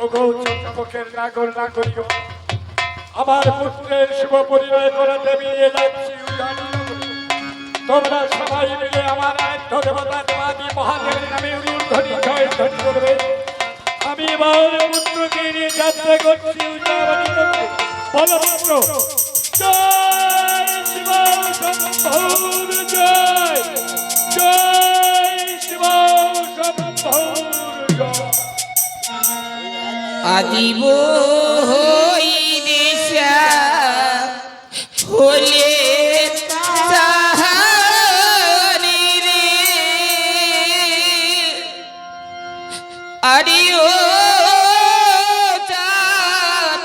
ওগো চন্দ্রপক্ষের নাগর নাগরিক আমার পুত্রের শুভ পরিণয় করাতে বেরিয়ে যাচ্ছি উজানি নগরে। তোমরা সবাই মিলে আমার আরাধ্য দেবতা দেবাদি মহাদেবের নামে উলুধ্বনি জয় ধ্বনি করবে। আমি আমার পুত্রকে নিয়ে যাত্রা করছি উজানি নগরে। বলো পুত্র জয় শিব শম্ভুর জয়, জয় শিব শম্ভুর জয়। আদিব দিশা হলে তাহারি রে আরিও চাঁদ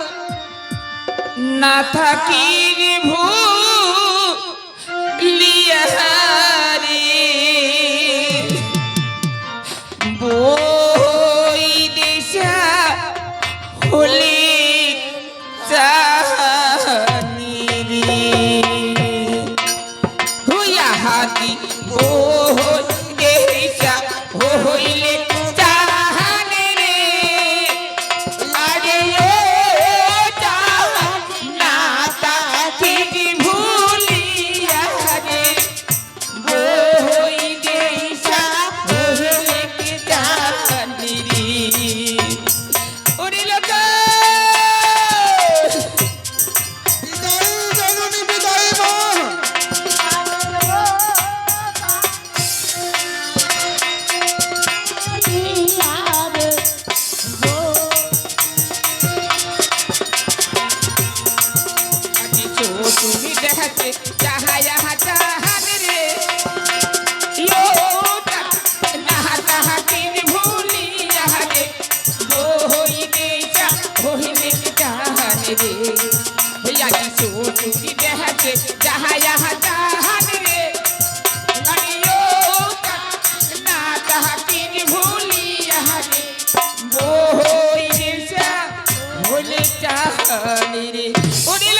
না থাকি ভুলিয়া রে বই দিশা হলে চাহানি রে হুইয়া হাতি ও দেশা হইলে চাহানি রে আরে ও চাহ না তাকি ভুলিয়া রে বই দেশা হইলে চাহানি রে ওরে লোকা তুমি দেখাচ্ছে চাহায়া চাহান রে ইয়ো না তাহাকে ভুলিয়া রে হই দেশা হইলে চাহান রে হইয়া কিছু তুমি দেখাচ্ছে চাহায়া চাহান রে ইয়ো না তাহাকে ভুলিয়া রে হই দেশা হইলে চাহান রে ওরে